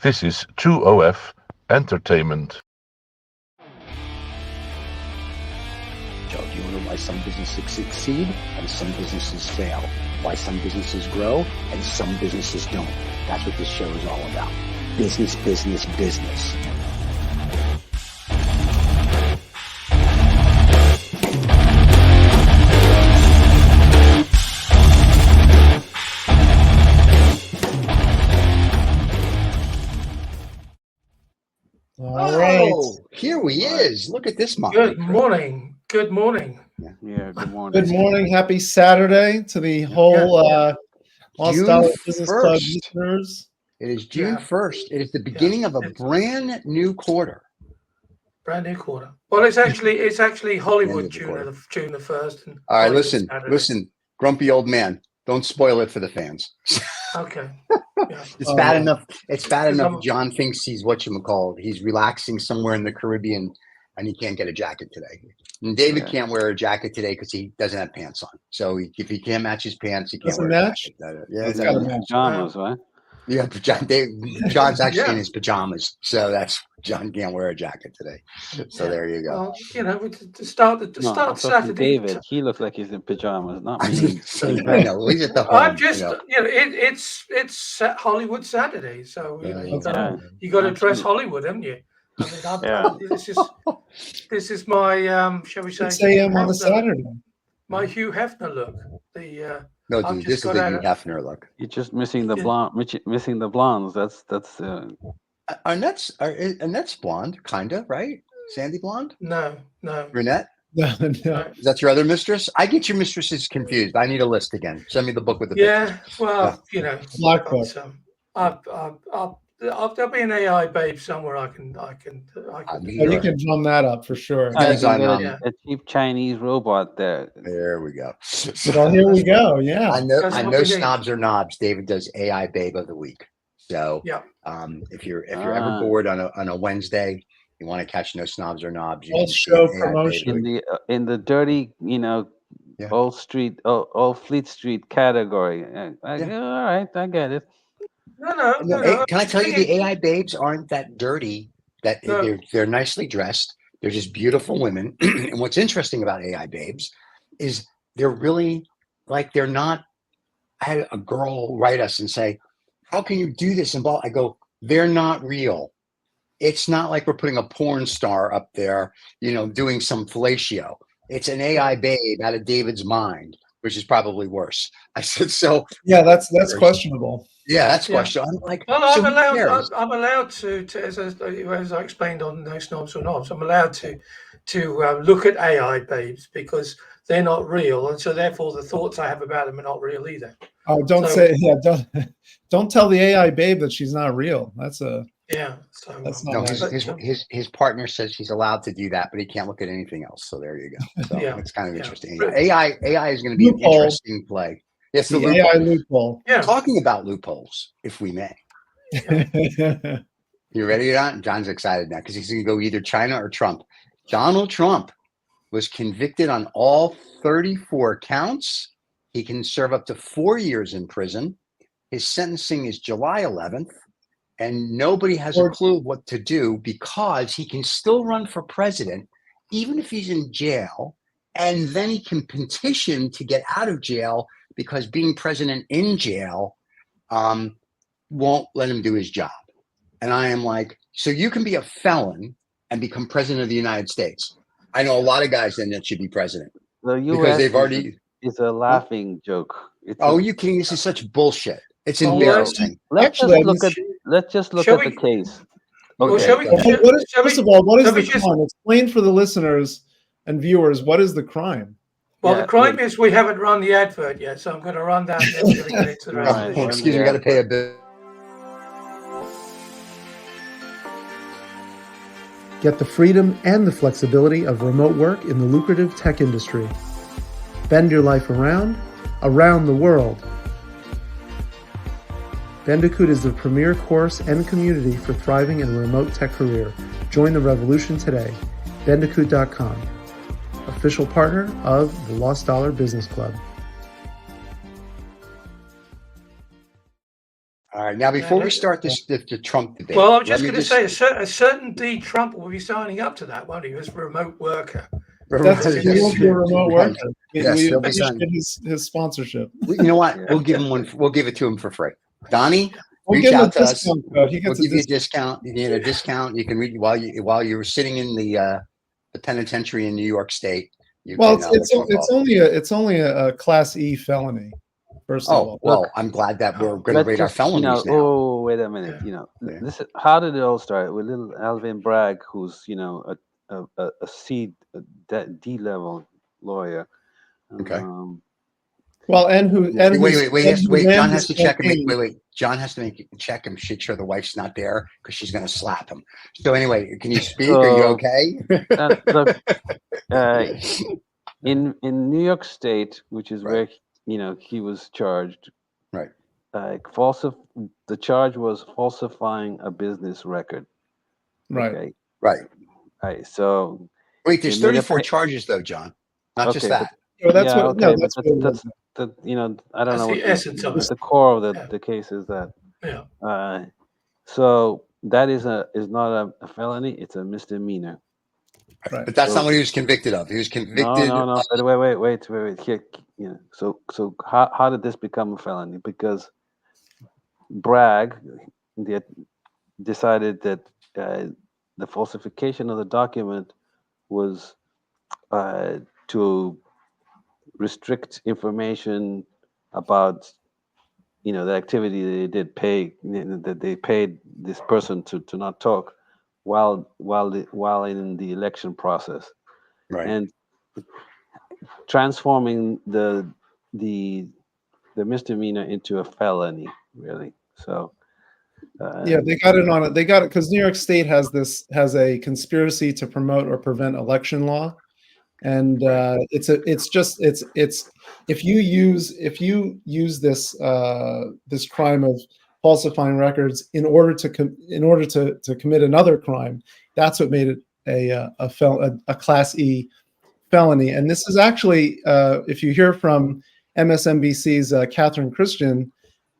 This is 2OF Entertainment. Joe, do you want to know why some businesses succeed and some businesses fail? Why some businesses grow and some businesses don't? That's what this show is all about. Business, business, business. All right. Oh, here he is. Look at this monkey. Good morning. Good morning. Yeah, good morning. Good morning. Happy Saturday to the whole Lost June Dollar Business Club 1st. listeners. It is June Yeah. 1st. It is the beginning of a brand new quarter. Brand new quarter. Well, it's actually Hollywood End of the June the 1st. And All right, Hollywood listen, Saturday. grumpy old man. Don't spoil it for the fans. Okay. Yeah. It's bad yeah. enough. It's bad Because enough. John thinks he's whatchamacallit. He's relaxing somewhere in the Caribbean, and he can't get a jacket today. And David can't wear a jacket today because he doesn't have pants on. So if he can't match his pants, he can't Doesn't wear match? a jacket. Yeah, It's it gotta doesn't match. Pajamas, right? Yeah, John's actually Yeah. in his pajamas, so that's John can't wear a jacket today. So Yeah. there you go. Well, to start No, I'm talking Saturday. David. He looks like he's in pajamas, not I me. know he's at the home. I'm just, you know. it's Hollywood Saturday, so Yeah, you yeah. got to dress Absolutely. Hollywood, haven't you? I mean, Yeah. this is my shall we say 6 a.m. on a Hefner- Saturday. my Hugh Hefner look. No, I've dude, just this is got the out Hugh of- Hefner look. You're just missing the Yeah. missing the blondes. That's Annette's blonde, kinda, right? Sandy blonde, No. brunette. No. Is that your other mistress? I get your mistresses confused. I need a list again. Send me the book with the Yeah, well, Black book. so there'll be an AI babe somewhere. I can. Oh, you can drum that up for sure. Yeah. Guys on, a cheap Chinese robot there. There we go. Well, here we go. Yeah. I know. That's I what know. we need. Snobs are knobs. David does AI babe of the week. So Yeah. if you're ever bored on a Wednesday, you want to catch No Snobs or Knobs, you All can see show AI Babe of the promotion. Week. In the dirty, Yeah. old Fleet Street category. Yeah. All right, I get it. No. Can I tell you, the AI babes aren't that dirty. That No. they're nicely dressed. They're just beautiful women. And what's interesting about AI babes is they're really like they're not. I had a girl write us and say, "How can you do this?" And I go, "They're not real. It's not like we're putting a porn star up there, doing some fellatio. It's an AI babe out of David's mind, which is probably worse." I said, "So Yeah, that's questionable. yeah, that's Yeah. questionable." I'm like, Well, so I'm who cares? allowed to as I explained on No Snobs or Knobs, I'm allowed to look at AI babes because they're not real, and so therefore the thoughts I have about them are not real either. Oh, don't don't tell the AI babe that she's not real. That's not No, nice. his partner says he's allowed to do that, but he can't look at anything else. So there you go. So Yeah. it's kind of Yeah. interesting. AI is going to be Loophole. an interesting play. Yes, the The loophole. AI loophole. Yeah. Talking about loopholes, if we may. You ready, John? John's excited now because he's going to go either China or Trump. Donald Trump was convicted on all 34 counts. He can serve up to 4 years in prison. His sentencing is July 11th, and nobody has a clue what to do because he can still run for president even if he's in jail, and then he can petition to get out of jail because being president in jail won't let him do his job. And I am like, so you can be a felon and become president of the United States. I know a lot of guys then that should be president The U.S. because they've already. It's a laughing joke. You kidding? This is such bullshit. It's Well, embarrassing. Let's just look Shall at we- the case. Well, Okay, shall we? go ahead. First of all, what is shall we the just- crime? Explain for the listeners and viewers, what is the crime? Well, Yeah, the crime is we haven't run the advert yet, so I'm going to run that. And then we're going to get into the rest of Right. the show. Excuse me, we got to pay a bill. Get the freedom and the flexibility of remote work in the lucrative tech industry. Bend your life around the world. Bandicoot is the premier course and community for thriving in a remote tech career. Join the revolution today. Bandicoot.com, official partner of the Lost Dollar Business Club. All right. Now, before we start the Trump debate, well, I'm just going to say a certain D. Trump will be signing up to that, won't he? As a remote worker. That's he will be a remote worker. Yes, we he'll be appreciate his sponsorship. You know what? We'll give him one. We'll give it to him for free. Donnie, we'll reach give him out a to us. discount code. He We'll gets give you a discount. You get a discount. You can read while you're sitting in the penitentiary in New York State. Well, it's only a Class E felony. First of all, well, I'm glad that we're going to rate our felonies now. Oh, wait a minute. This how did it all start? With little Alvin Bragg, who's a D level lawyer. Okay. Well, wait. John has to check him. Wait. John has to check him. Make sure the wife's not there because she's going to slap him. So anyway, can you speak? Are you okay? Look, in New York State, which is where he was charged. Right. The charge was falsifying a business record. Right. Okay. Right. So wait, there's 34 charges though, John. Not just that. Well, that's I don't know. That's What the essence of it. The core of the case is that. Yeah. So that is not a felony; it's a misdemeanor. Right. But that's not what he was convicted of. He was convicted. No. Wait. Here, So how did this become a felony? Because Bragg decided that the falsification of the document was to restrict information about the activity they did pay, that they paid this person to not talk while in the election process, right? And transforming the misdemeanor into a felony, really. So they got it on it. They got it because New York State has a conspiracy to promote or prevent election law. And it's if you use this crime of falsifying records in order to commit another crime, that's what made it a Class E felony. And this is actually, if you hear from MSNBC's Catherine Christian,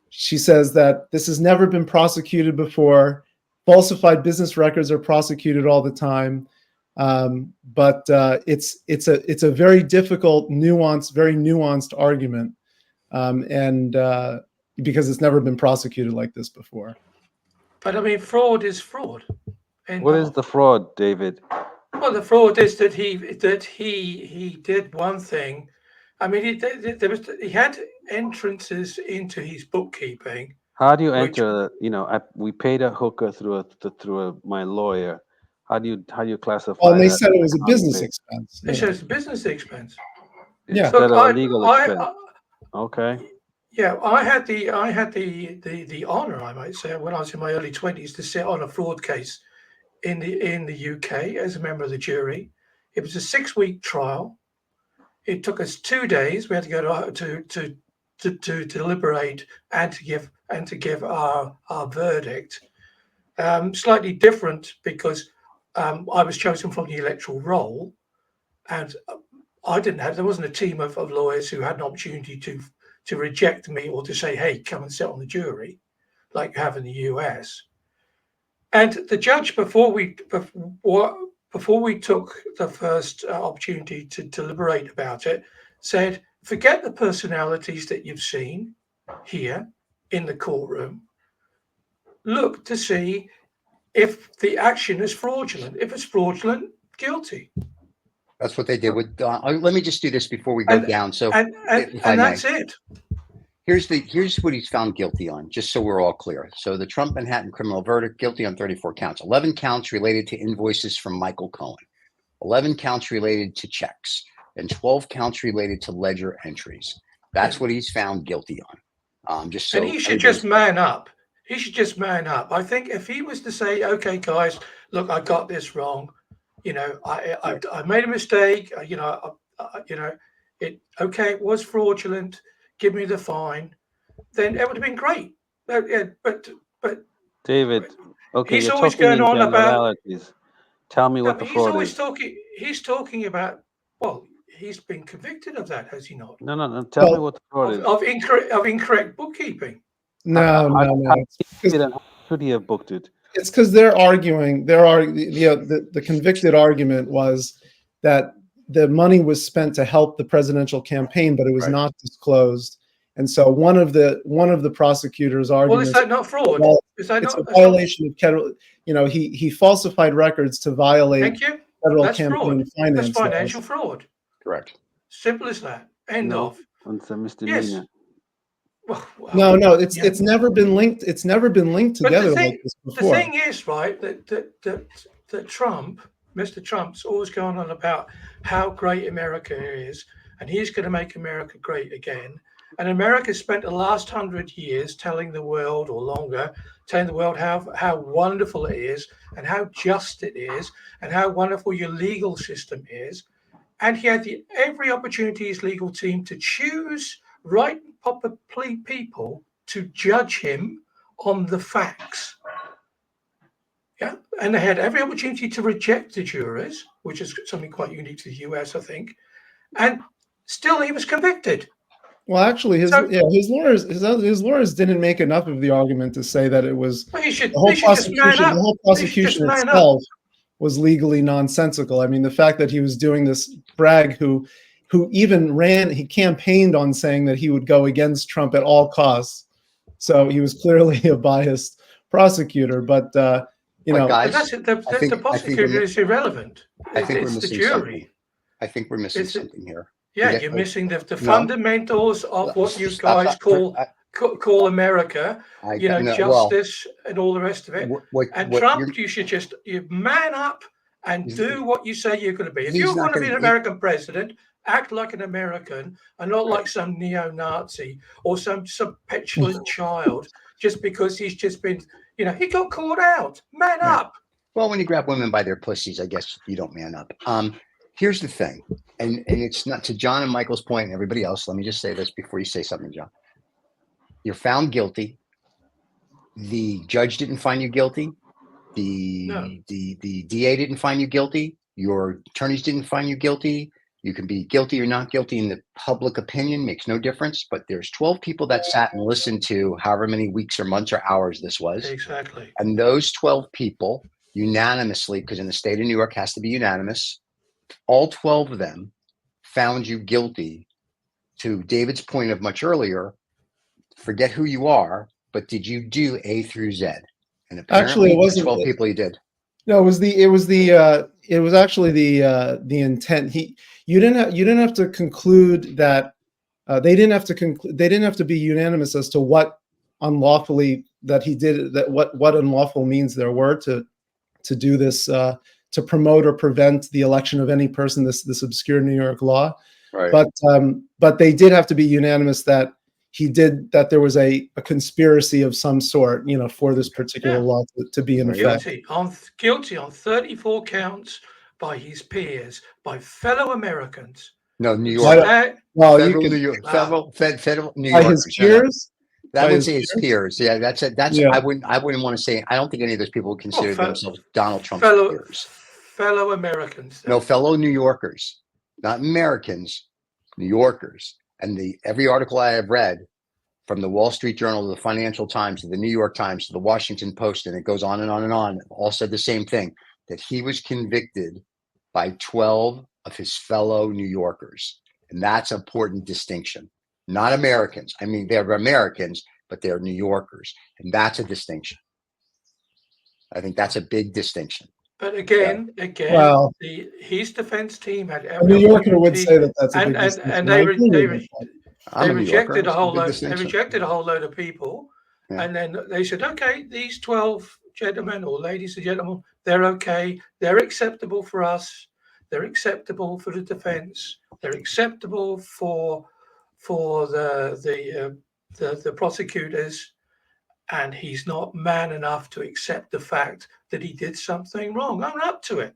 she says that this has never been prosecuted before. Falsified business records are prosecuted all the time. But it's a very difficult, very nuanced argument, and because it's never been prosecuted like this before. But I mean, fraud is fraud. What is the fraud, David? Well, the fraud is that he did one thing. I mean, he had entrances into his bookkeeping. How do you enter? We paid a hooker through my lawyer. How do you classify? Well, they said it was a business expense. They said it's a business expense. Instead of a legal expense. Okay. Yeah, I had the honor, I might say, when I was in my early 20s, to sit on a fraud case in the UK as a member of the jury. It was a 6-week trial. It took us 2 days. We had to go to deliberate and to give our verdict. Slightly different because I was chosen from the electoral roll, and there wasn't a team of lawyers who had an opportunity to reject me or to say, hey, come and sit on the jury, like you have in the US. And the judge, before we took the first opportunity to deliberate about it, said, forget the personalities that you've seen here in the courtroom. Look to see if the action is fraudulent. If it's fraudulent, guilty. That's what they did with. Let me just do this before we go down. So, and that's it. Here's what he's found guilty on, just so we're all clear. So the Trump Manhattan criminal verdict, guilty on 34 counts. 11 counts related to invoices from Michael Cohen. 11 counts related to checks, and 12 counts related to ledger entries. That's what he's found guilty on. Just so. And he should just man up. He should just man up. I think if he was to say, okay, guys, look, I got this wrong. I made a mistake. It was fraudulent. Give me the fine. Then it would have been great. But David, okay, he's always going on about. Tell me what the fraud is. He's talking about. Well, he's been convicted of that, has he not? No. Tell me what the fraud is. Of incorrect bookkeeping. No, no, no. How should he have booked it? It's because they're arguing. The convicted argument was that the money was spent to help the presidential campaign, but it was not disclosed. And so one of the prosecutors' arguments. Well, is that not fraud? Well, is that it's not a violation of federal? He falsified records to violate Thank you. federal That's campaign fraud. finance That's financial laws. fraud. Correct. Simple as that. End of. It's a misdemeanor. Yes. No, it's never been linked. It's never been linked together like this before. The thing is, right, that Trump, Mr. Trump's always going on about how great America is, and he's going to make America great again. And America spent the last 100 years telling the world, or longer, telling the world how wonderful it is, and how just it is, and how wonderful your legal system is. And he had every opportunity, his legal team, to choose right and proper people to judge him on the facts. Yeah, and they had every opportunity to reject the jurors, which is something quite unique to the US, I think. And still, he was convicted. Well, actually, his lawyers didn't make enough of the argument to say that it was the whole prosecution itself was legally nonsensical. I mean, the fact that he was doing this, Bragg, who even he campaigned on saying that he would go against Trump at all costs. So he was clearly a biased prosecutor. But guys, the prosecutor is irrelevant. I think we're missing the jury. Something. I think we're missing something here. Yeah, you're missing the fundamentals of what you guys call America. Justice and all the rest of it. Trump, you should just man up and do what you say you're going to be. If you're going to be an American president, act like an American and not like some neo-Nazi or some petulant child just because he's just been, he got caught out. Man up. Well, when you grab women by their pussies, I guess you don't man up. Here's the thing, and it's not to John and Michael's point and everybody else. Let me just say this before you say something, John. You're found guilty. The judge didn't find you guilty. The DA didn't find you guilty. Your attorneys didn't find you guilty. You can be guilty or not guilty in the public opinion, makes no difference. But there's 12 people that sat and listened to however many weeks or months or hours this was. Exactly. And those 12 people unanimously, because in the state of New York has to be unanimous, all 12 of them found you guilty. To David's point of much earlier, forget who you are, but did you do A through Z? And actually, it wasn't 12 people you did. No, it was actually the intent. You didn't have to conclude that they didn't have to be unanimous as to what unlawfully that he did, that what unlawful means there were to do this, to promote or prevent the election of any person, this obscure New York law. Right. But they did have to be unanimous that that there was a conspiracy of some sort, for this particular law to be in effect. Guilty on 34 counts by his peers, by fellow Americans. No, New York. Federal New York. Federal New By York. his peers? I would say his peers. Yeah, that's it. I wouldn't want to say. I don't think any of those people would consider themselves Donald Trump's peers. Fellow Americans. No, fellow New Yorkers, not Americans, New Yorkers. And every article I have read, from the Wall Street Journal to the Financial Times to the New York Times to the Washington Post, and it goes on and on and on, all said the same thing, that he was convicted by 12 of his fellow New Yorkers. And that's an important distinction. Not Americans. I mean, they're Americans, but they're New Yorkers. And that's a distinction. I think that's a big distinction. But again, well, his defense team had a New Yorker would say that that's a big distinction. And they rejected a whole load. They rejected a whole load of people, and then they said, "Okay, these 12 gentlemen or ladies and gentlemen, they're okay. They're acceptable for us. They're acceptable for the defense. They're acceptable for the prosecutors." And he's not man enough to accept the fact that he did something wrong. I'm up to it.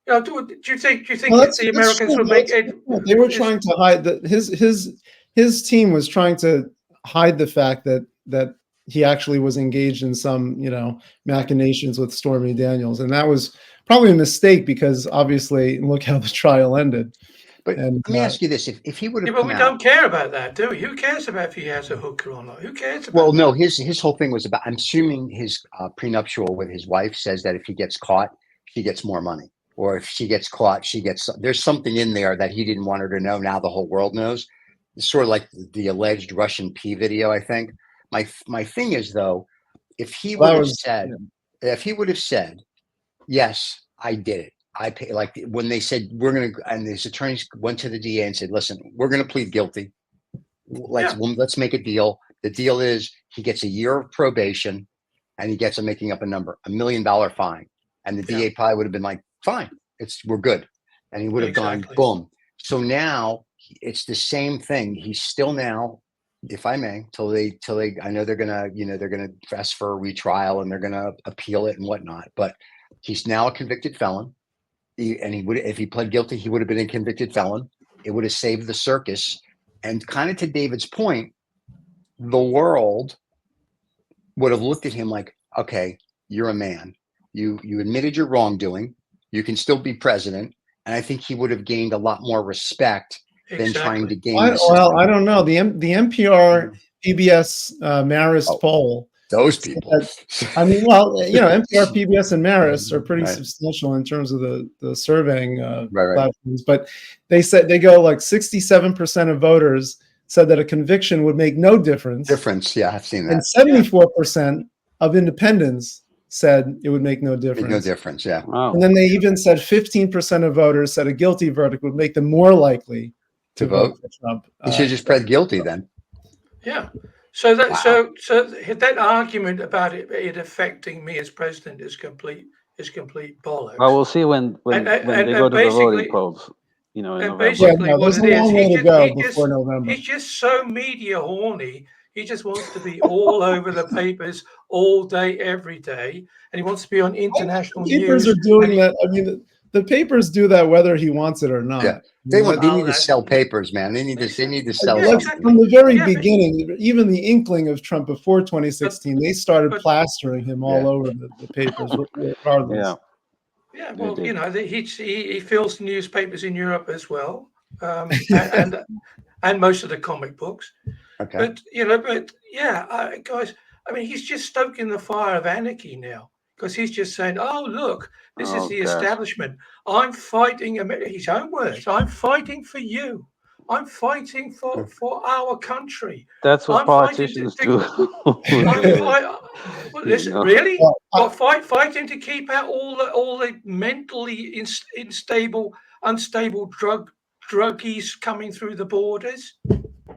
Do you think that the Americans would make it? They were trying to hide that his team was trying to hide the fact that he actually was engaged in some machinations with Stormy Daniels, and that was probably a mistake because obviously look how the trial ended. But And, let me ask you this: if he would Yeah, have but come we out, don't care about that, do we? Who cares about if he has a hooker or not? Who cares about well, no, that? his whole thing was about. I'm assuming his prenuptial with his wife says that if he gets caught, she gets more money, or if she gets caught, she gets. There's something in there that he didn't want her to know. Now the whole world knows. It's sort of like the alleged Russian P video. I think my thing is though, if he would that have was, said, if he would have said, yes, I did it. I pay, like when they said we're going to, and his attorneys went to the DA and said, listen, we're going to plead guilty. Let's make a deal. The deal is he gets a year of probation and he gets, I'm making up a number, $1 million fine. And the DA probably would have been like, fine, we're good. And he would have gone, boom. So now it's the same thing. He's still now, if I may, till they, I know they're going to press for a retrial and they're going to appeal it and whatnot, but he's now a convicted felon. And he would, if he pled guilty, he would have been a convicted felon. It would have saved the circus. And kind of to David's point, the world would have looked at him like, okay, you're a man. You admitted your wrongdoing. You can still be president. And I think he would have gained a lot more respect than trying to gain. Well, I don't know. The NPR PBS Marist poll. Those people. I mean, well, NPR, PBS, and Marist are pretty substantial in terms of the surveying platforms. But they said they go like 67% of voters said that a conviction would make no difference. Yeah, I've seen that. And 74% of independents said it would make no difference. No difference, yeah. Wow. And then they even said 15% of voters said a guilty verdict would make them more likely to vote for Trump. He should have just pled guilty then. Yeah. So that argument about it affecting me as president is complete bollocks. Well, we'll see when they go to the voting polls. In November. Basically, what there's it a long way to go before is, November. he's just so media horny. He just wants to be all over the papers all day, every day, and he wants to be on international news. Papers are doing that. I mean, the papers do that whether he wants it or not. Yeah. They need to sell papers, man. They need to sell something. From the very beginning, even the inkling of Trump before 2016, they started plastering him all over the papers, regardless. Yeah, well, he fills the newspapers in Europe as well, and most of the comic books. Okay. But guys, I mean, he's just stoking the fire of anarchy now, because he's just saying, "Oh, look, this is the establishment. I'm fighting." His own words. I'm fighting for you. I'm fighting for our country. That's what politicians do. Listen, really? Fighting to keep out all the mentally unstable druggies coming through the borders.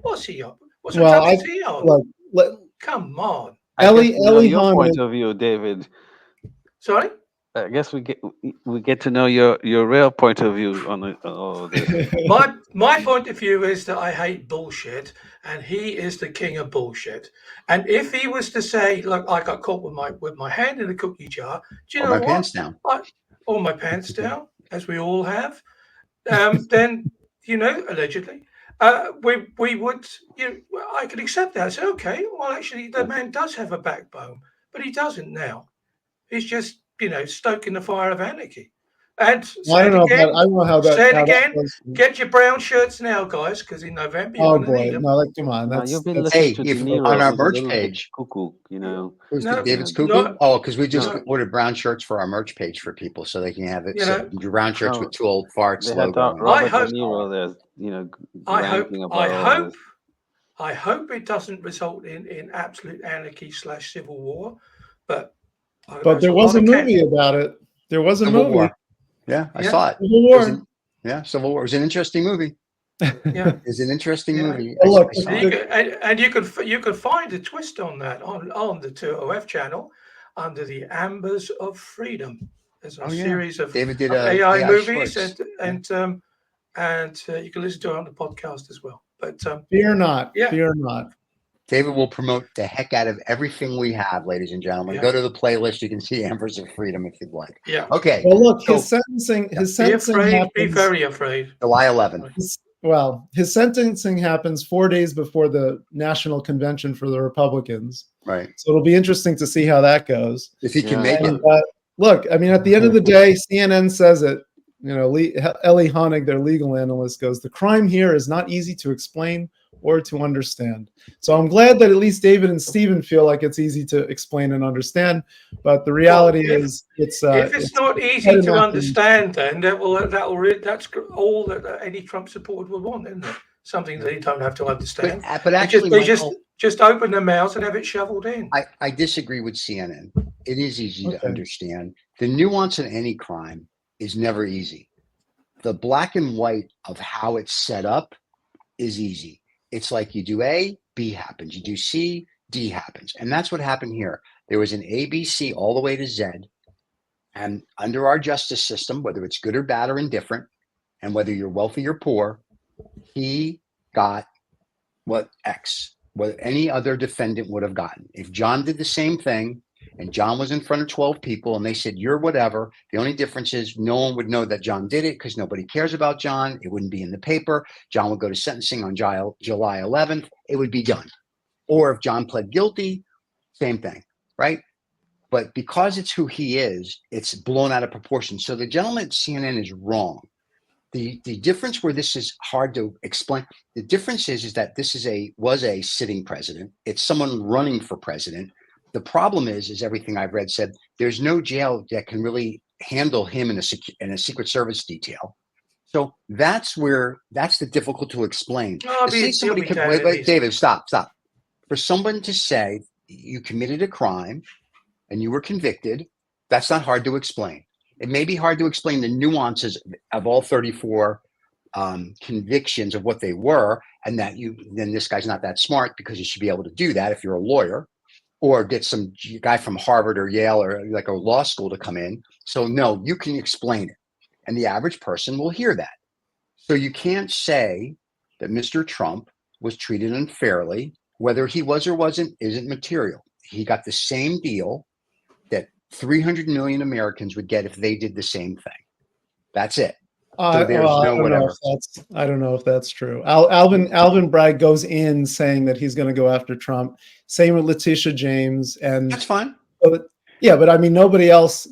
What's he up? What's he on? Come on. Your point of view, David. Sorry? I guess we get to know your real point of view on all of this. My point of view is that I hate bullshit, and he is the king of bullshit. And if he was to say, "Look, I got caught with my hand in a cookie jar," do you know what? Pants down. Or my pants down, as we all have. Then allegedly, we would. I could accept that. I say, okay, well, actually, the man does have a backbone, but he doesn't now. He's just stoking the fire of anarchy. And I don't know how that get your brown shirts now, guys, because in November you're going to need them. No, come on. You've been listening to De Niro, on our merch page. Cuckoo, David's cuckoo. Because we just ordered brown shirts for our merch page for people, so they can have it. Brown shirts with two old farts logo. I hope it doesn't result in absolute anarchy / civil war, but there was a movie about it. There was a movie. War. Yeah, I saw it. Civil War. Civil War. It was an interesting movie. Yeah, it's an interesting movie. Well, look, and you could find a twist on that on the 2OF channel under the Ambers of Freedom. There's a series of David did AI movies, and you can listen to it on the podcast as well. But fear not. David will promote the heck out of everything we have, ladies and gentlemen. Go to the playlist. You can see Ambers of Freedom if you'd like. Yeah. Okay. Well, look, his sentencing be very afraid. July 11th. Well, his sentencing happens 4 days before the national convention for the Republicans. Right. So it'll be interesting to see how that goes. If he can make it. Look, I mean, at the end of the day, CNN says it. Ellie Honig, their legal analyst, goes, the crime here is not easy to explain or to understand. So I'm glad that at least David and Stephen feel like it's easy to explain and understand. But the reality is, if it's not easy to understand, then that's all that any Trump supporter would want, isn't it? Something they don't have to understand. But actually, they just open their mouths and have it shoveled in. I disagree with CNN. It is easy to understand. The nuance in any crime is never easy. The black and white of how it's set up is easy. It's like you do A, B happens. You do C, D happens. And that's what happened here. There was an A, B, C all the way to Z. And under our justice system, whether it's good or bad or indifferent, and whether you're wealthy or poor, he got what any other defendant would have gotten. If John did the same thing, and John was in front of 12 people and they said, you're whatever. The only difference is no one would know that John did it because nobody cares about John. It wouldn't be in the paper. John would go to sentencing on July 11th. It would be done. Or if John pled guilty, same thing, right? But because it's who he is, it's blown out of proportion. So the gentleman at CNN is wrong. The difference where this is hard to explain, the difference is that this was a sitting president. It's someone running for president. The problem is everything I've read said there's no jail that can really handle him in a Secret Service detail. So that's the difficult to explain. David, stop. For someone to say you committed a crime and you were convicted, that's not hard to explain. It may be hard to explain the nuances of all 34 convictions of what they were, and then this guy's not that smart because you should be able to do that if you're a lawyer. Or get some guy from Harvard or Yale or like a law school to come in. So no, you can explain it. And the average person will hear that. So you can't say that Mr. Trump was treated unfairly. Whether he was or wasn't isn't material. He got the same deal that 300 million Americans would get if they did the same thing. That's it. So there's no whatever. I don't know if that's true. Alvin Bragg goes in saying that he's going to go after Trump. Same with Letitia James, and that's fine. But I mean, nobody else is.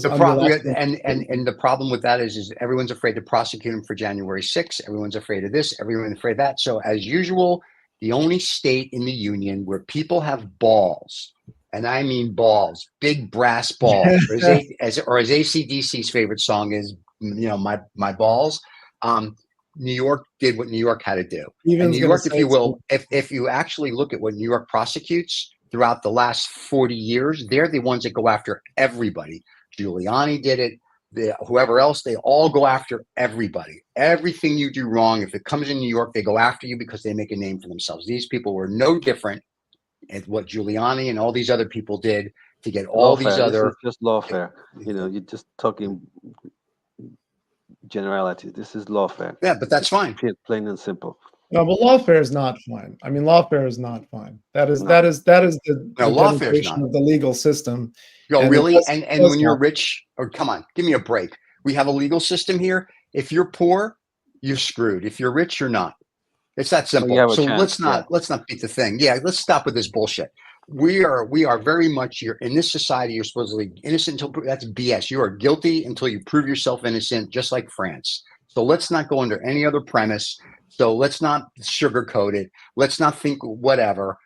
The problem, and the problem with that is everyone's afraid to prosecute him for January 6th. Everyone's afraid of this. Everyone's afraid of that. So as usual, the only state in the union where people have balls, and I mean balls, big brass balls, or as AC/DC's favorite song is, my balls. New York did what New York had to do. And New York, if you will, if you actually look at what New York prosecutes throughout the last 40 years, they're the ones that go after everybody. Giuliani did it. Whoever else, they all go after everybody. Everything you do wrong, if it comes in New York, they go after you because they make a name for themselves. These people were no different at what Giuliani and all these other people did to get all these other. This is just lawfare. You're just talking generality. This is lawfare. Yeah, but that's fine. Plain and simple. No, but lawfare is not fine. I mean, lawfare is not fine. That is the demonstration of the legal system. No, really? And when you're rich, or come on, give me a break. We have a legal system here. If you're poor, you're screwed. If you're rich, you're not. It's that simple. So let's not beat the thing. Yeah, let's stop with this bullshit. We are very much here in this society. You're supposedly innocent until that's BS. You are guilty until you prove yourself innocent, just like France. So let's not go under any other premise. So let's not sugarcoat it. Let's not think whatever.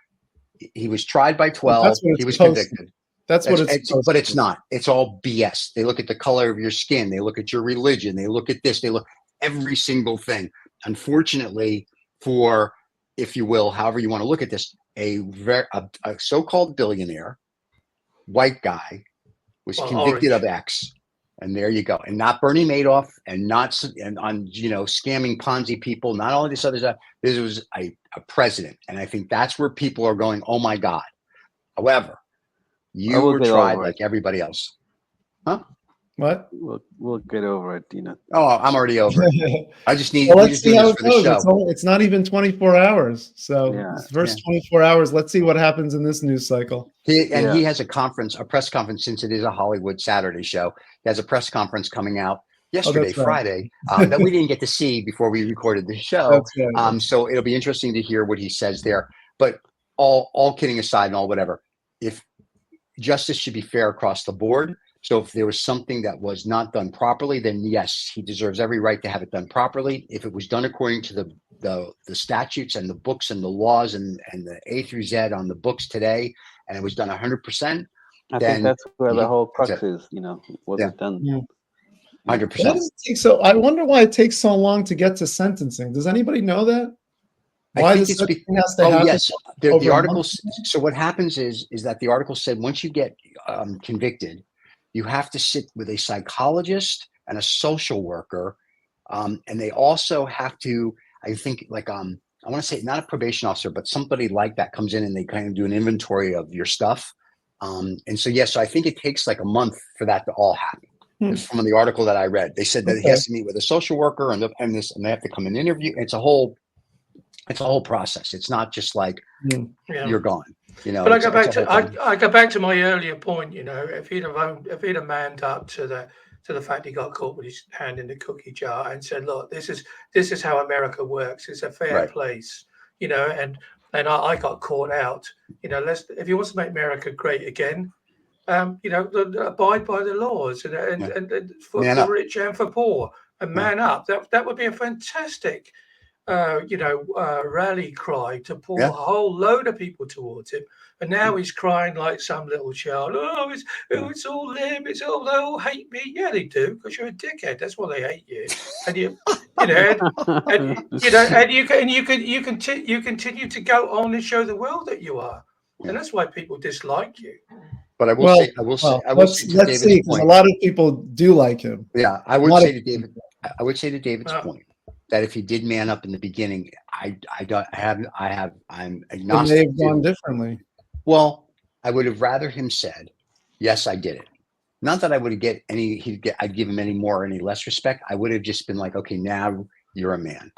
He was tried by 12. He was convicted. That's what it's. But it's not. It's all BS. They look at the color of your skin. They look at your religion. They look at this. They look every single thing. Unfortunately, for, if you will, however you want to look at this, a so-called billionaire, white guy, was convicted of X, and there you go. And not Bernie Madoff, and not scamming Ponzi people, not all of this other stuff. This was a president, and I think that's where people are going, oh my God. However, you were tried like everybody else. Huh? What? We'll get over it, Dina. Oh, I'm already over it. I just need. Well, let's see how it goes. It's not even 24 hours. So first 24 hours. Let's see what happens in this news cycle. He has a press conference, since it is a Hollywood Saturday show. He has a press conference coming out yesterday, Friday, that we didn't get to see before we recorded the show. Right. So it'll be interesting to hear what he says there. But all kidding aside and all whatever, if justice should be fair across the board, So if there was something that was not done properly, then yes, he deserves every right to have it done properly. If it was done according to the statutes and the books and the laws and the A through Z on the books today, and it was done 100%, I then think that's where the whole that's crux it. is. Was Yeah. it done? Yeah. 100%. Why does it take so? I wonder why it takes so long to get to sentencing. Does anybody know that? Why I think the it's sentencing has to happen? yes. over The a article. month? So what happens is that the article said once you get convicted, you have to sit with a psychologist and a social worker, and they also have to. I think I want to say not a probation officer, but somebody like that comes in and they kind of do an inventory of your stuff. And so yes, so I think it takes like a month for that to all happen. It's from the article that I read. They said that he has to meet with a social worker and they have to come and interview. It's a whole process. It's not just like you're gone. But I go back to my earlier point. If he'd have manned up to the fact he got caught with his hand in the cookie jar and said, "Look, this is how America works. It's a fair place." And I got caught out. If he wants to make America great again, abide by the laws and for rich and for poor, and man up. That would be a fantastic, rally cry to pull a whole load of people towards him. And now he's crying like some little child. Oh, it's all them. They all hate me. Yeah, they do, because you're a dickhead. That's why they hate you. And you continue to go on and show the world that you are. And that's why people dislike you. But I will say, let's see, because a lot of people do like him. Yeah, I would say to David's point that if he did man up in the beginning, I'm agnostic. It may have gone differently. Well, I would have rather him said, "Yes, I did it." Not that I would get I'd give him any more or any less respect. I would have just been like, "Okay, now you're a man.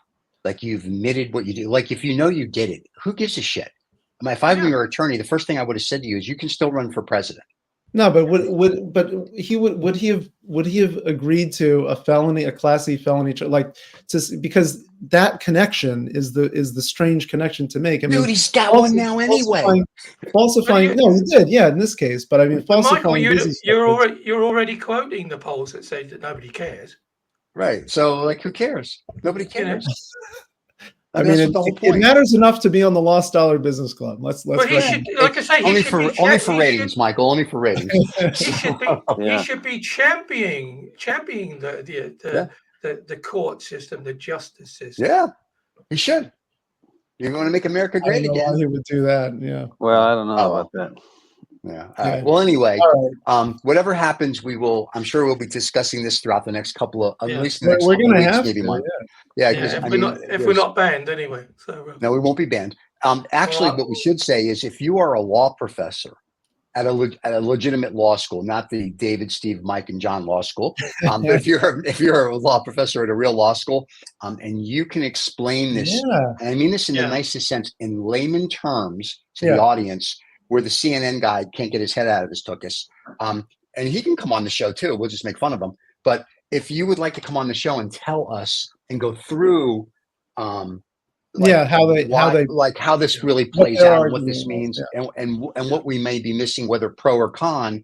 Like you've admitted what you did. Like if you know you did it, who gives a shit?" If I were your attorney, the first thing I would have said to you is, "You can still run for president." No, but would he have agreed to a Class C felony, because that connection is the strange connection to make. I mean, dude, he's got one now anyway. Falsifying, no, he did, yeah, in this case. But I mean, falsifying. Michael, you're already quoting the polls that say that nobody cares. Right. So, who cares? Nobody cares. I mean, it matters enough to be on the Lost Dollar Business Club. Let's. Well, he should, like I say, only for ratings, Michael. Only for ratings. He should be championing the court system, the justice system. Yeah, he should. You want to make America great again? Why he would do that? Yeah. Well, I don't know about that. Yeah. All right. Well, anyway, whatever happens, I'm sure we'll be discussing this throughout the next couple of, at least the next couple of weeks, maybe month. Yeah. If we're not banned anyway. So no, we won't be banned. Actually, what we should say is, if you are a law professor at a legitimate law school, not the David, Steve, Mike, and John law school, but if you're a law professor at a real law school, and you can explain this, and I mean this in the nicest sense, in layman terms to the audience, where the CNN guy can't get his head out of his tuchus. And he can come on the show too. We'll just make fun of him. But if you would like to come on the show and tell us and go through how this really plays out, and what this means, and what we may be missing, whether pro or con,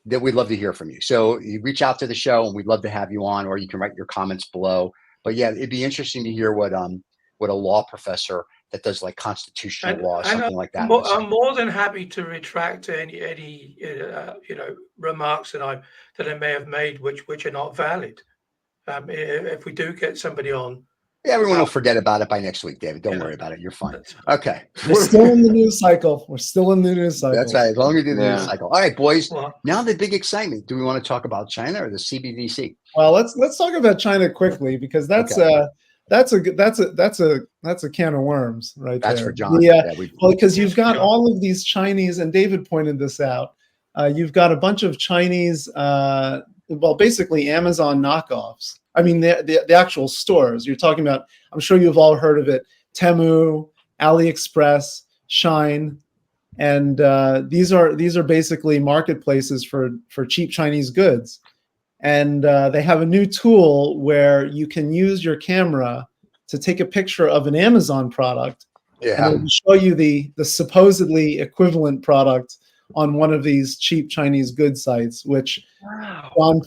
that we'd love to hear from you. So you reach out to the show and we'd love to have you on, or you can write your comments below. But yeah, it'd be interesting to hear what a law professor that does constitutional law, something like that. I'm more than happy to retract any remarks that I may have made, which are not valid. If we do get somebody on, everyone will forget about it by next week, David. Don't worry about it. You're fine. Okay. We're still in the news cycle. That's right. As long as we do the news cycle. All right, boys. Now the big excitement. Do we want to talk about China or the CBDC? Well, let's talk about China quickly, because that's a can of worms right there. That's for John. Because you've got all of these Chinese, and David pointed this out. You've got a bunch of Chinese, basically Amazon knockoffs. I mean, the actual stores you're talking about. I'm sure you've all heard of it: Temu, AliExpress, Shine, and these are basically marketplaces for cheap Chinese goods. And they have a new tool where you can use your camera to take a picture of an Amazon product, and it will show you the supposedly equivalent product on one of these cheap Chinese goods sites, which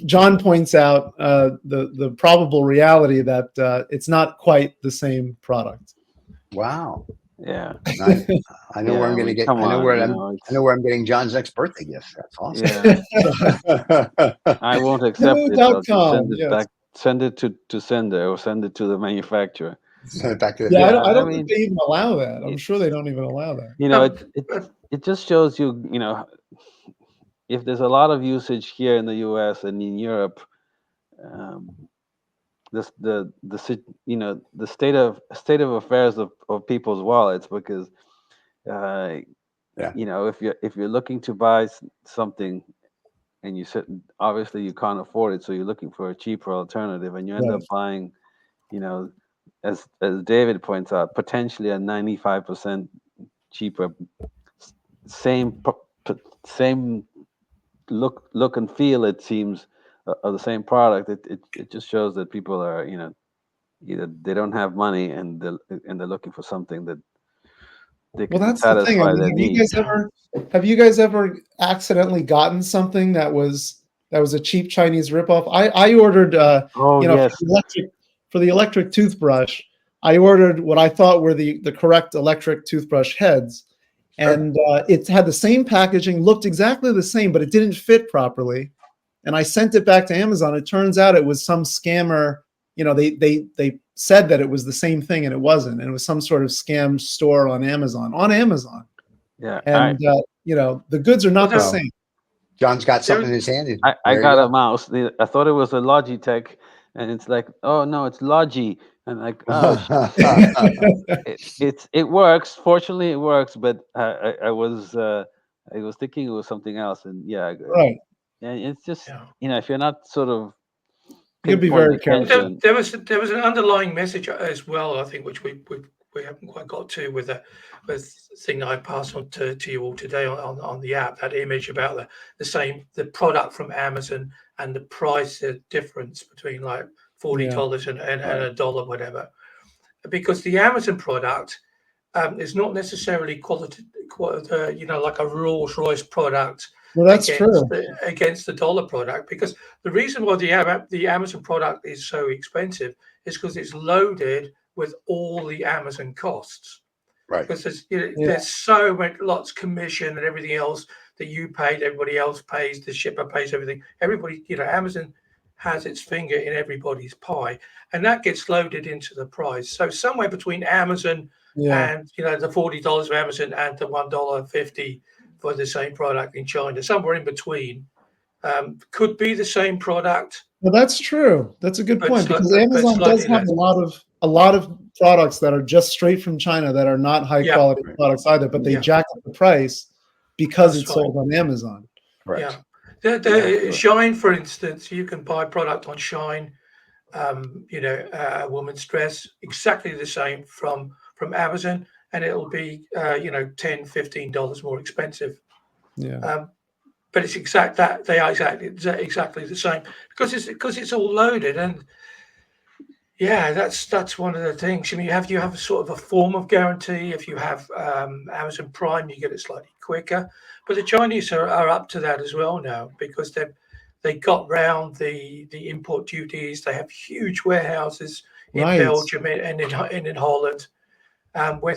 John points out the probable reality that it's not quite the same product. Wow. Yeah. I know where I'm going to get. I know where I'm getting John's next birthday gift. That's awesome. Yeah. I won't accept it. I'll just send it yes. back. Send it to sender, or send it to the manufacturer. Send it back to the yeah, I don't think they even allow that. I'm sure they don't even allow that. You know, it just shows you, you know, if there's a lot of usage here in the U.S. and in Europe, the you know, the state of affairs of people's wallets, because you know, if you're looking to buy something and you said obviously you can't afford it, so you're looking for a cheaper alternative, and you end up buying, you know, as David points out, potentially a 95% cheaper, same look and feel, it seems, of the same product. It just shows that people are, you know, either they don't have money and they're looking for something that they can satisfy the thing. I mean, their needs. Have you guys ever accidentally gotten something that was a cheap Chinese ripoff? I ordered for the electric toothbrush. I ordered what I thought were the correct electric toothbrush heads, and it had the same packaging, looked exactly the same, but it didn't fit properly. And I sent it back to Amazon. It turns out it was some scammer. You know, they said that it was the same thing, and it wasn't. And it was some sort of scam store on Amazon. Yeah, and you know, the goods are not the same. John's got something in his hand. I got a mouse. I thought it was a Logitech, and it's like, oh no, it's Logi, and like, oh, it works. Fortunately, it works. But I was thinking it was something else, and right. Yeah, it's just you know, if you're not sort of, you'd be very careful. There was an underlying message as well, I think, which we haven't quite got to with the thing I passed on to you all today on the app. That image about the product from Amazon and the price difference between like $40 and $1, whatever, because the Amazon product is not necessarily quality, you know, like a Rolls-Royce product. Well, that's true. Against the dollar product, because the reason why the Amazon product is so expensive is because it's loaded with all the Amazon costs. Right. Because there's so much, lots commission and everything else that you paid, everybody else pays, the shipper pays everything. Everybody, you know, Amazon has its finger in everybody's pie, and that gets loaded into the price. So somewhere between Amazon and, you know, the $40 of Amazon and the $1.50 for the same product in China, somewhere in between, could be the same product. Well, that's true. That's a good point, because Amazon does have a lot of products that are just straight from China that are not high quality products either, but they jack up the price because it's sold on Amazon. Right. Yeah. Shine, for instance, you can buy product on Shine, you know, a woman's dress, exactly the same from Amazon, and it'll be you know, $10, $15 more expensive. Yeah. But it's they are exactly the same because it's all loaded. And that's one of the things. I mean, you have a sort of a form of guarantee. If you have Amazon Prime, you get it slightly quicker. But the Chinese are up to that as well now, because they got round the import duties. They have huge warehouses in Belgium and in Holland, where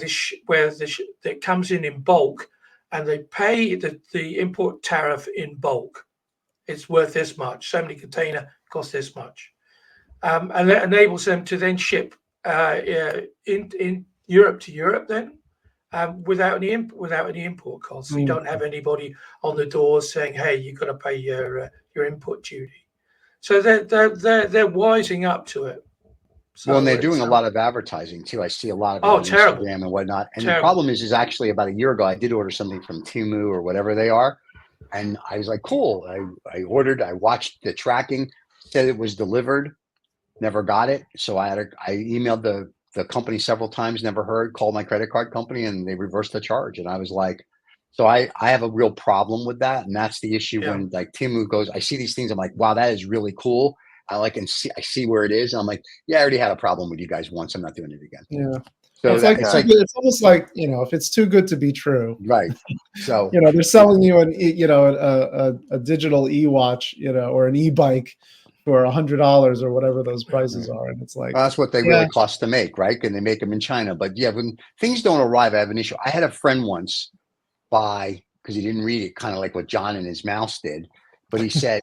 it comes in bulk, and they pay the import tariff in bulk. It's worth this much. So many container cost this much, and that enables them to then ship in Europe to Europe then, without any import costs. You don't have anybody on the doors saying, "Hey, you've got to pay your import duty." So they're wising up to it. So and they're doing a lot of advertising too. I see a lot of it on Instagram and whatnot. And the problem is actually about a year ago, I did order something from Temu or whatever they are. And I was like, cool. I ordered, I watched the tracking, said it was delivered, never got it. So I emailed the company several times, never heard, called my credit card company, and they reversed the charge. And I was like, so I have a real problem with that. And that's the issue when like Temu goes, I see these things, I'm like, wow, that is really cool. I see where it is. And I'm like, yeah, I already had a problem with you guys once. I'm not doing it again. Yeah. So it's like it's like it's almost like, if it's too good to be true. right. So They're selling you a digital e-watch, or an e-bike for $100 or whatever those prices are, and it's like, that's what they really cost to make, right? And they make them in China. But yeah, when things don't arrive, I have an issue. I had a friend once buy, because he didn't read it, kind of like what John and his mouse did. But he said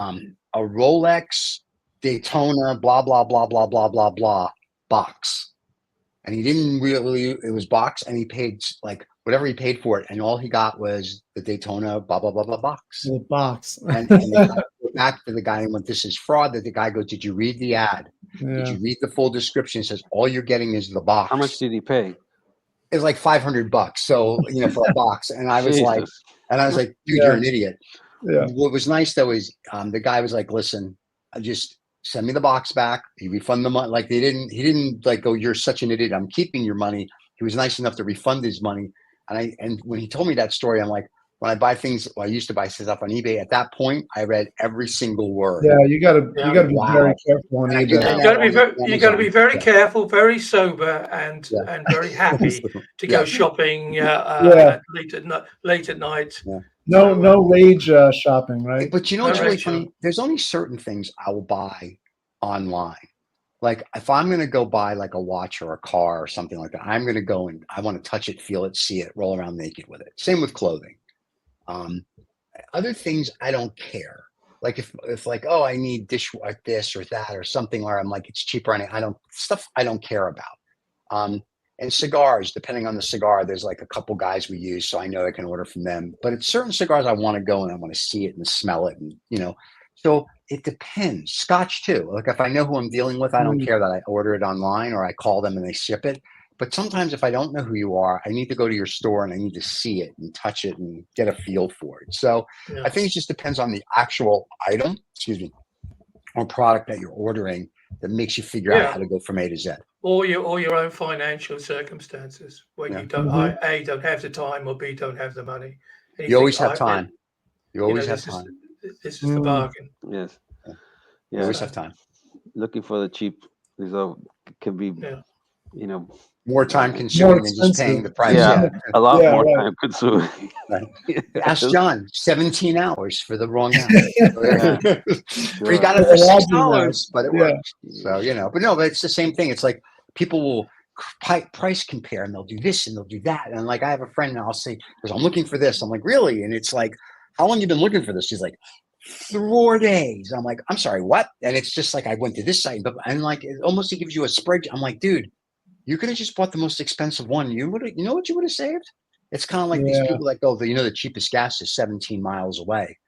a Rolex Daytona, blah blah blah blah blah blah blah box, and he didn't really. It was box, and he paid like whatever he paid for it, and all he got was the Daytona blah blah blah blah box. The box. And the guy went back to the guy and went, "This is fraud." That the guy goes, "Did you read the ad? Did you read the full description?" It says all you're getting is the box. How much did he pay? It was like $500. So for a box, and I was like, dude, you're an idiot. Yeah. What was nice though is the guy was like, listen, just send me the box back. He refund the money. Like he didn't like go, you're such an idiot, I'm keeping your money. He was nice enough to refund his money. And when he told me that story, I'm like, when I buy things, I used to buy stuff on eBay. At that point, I read every single word. Yeah, you gotta be very careful on eBay. You got to be very careful, very sober, and very happy to go shopping late at night. Yeah. No rage shopping, right? But what's really funny? There's only certain things I will buy online. Like if I'm going to go buy like a watch or a car or something like that, I'm going to go and I want to touch it, feel it, see it, roll around naked with it. Same with clothing. Other things I don't care. Like if like, oh, I need this or that or something, or I'm like, it's cheaper and I don't care about. And cigars, depending on the cigar, there's like a couple guys we use, so I know I can order from them. But it's certain cigars I want to go and I want to see it and smell it, and so it depends. Scotch too. Like if I know who I'm dealing with, I don't care that I order it online or I call them and they ship it. But sometimes if I don't know who you are, I need to go to your store and I need to see it and touch it and get a feel for it. So I think it just depends on the actual item, or product that you're ordering that makes you figure out how to go from A to Z. Or your own financial circumstances where you don't A, don't have the time, or B, don't have the money. And you always have time. You always have time. This is the bargain. Yes. You always have time. Looking for the cheap result can be, more time consuming than just paying the price. Yeah, a lot more time consuming. Right. Ask John, 17 hours for the wrong hour. We got it for $6, but it works. So, but it's the same thing. It's like people will price compare and they'll do this and they'll do that. And like, I have a friend and I'll say, because I'm looking for this. I'm like, really? And it's like, how long have you been looking for this? She's like, 4 days. I'm like, I'm sorry, what? And it's just like, I went to this site, and like, it almost gives you a spreadsheet. I'm like, dude, you could have just bought the most expensive one. You know what you would have saved? It's kind of like these people that go, the cheapest gas is 17 miles away.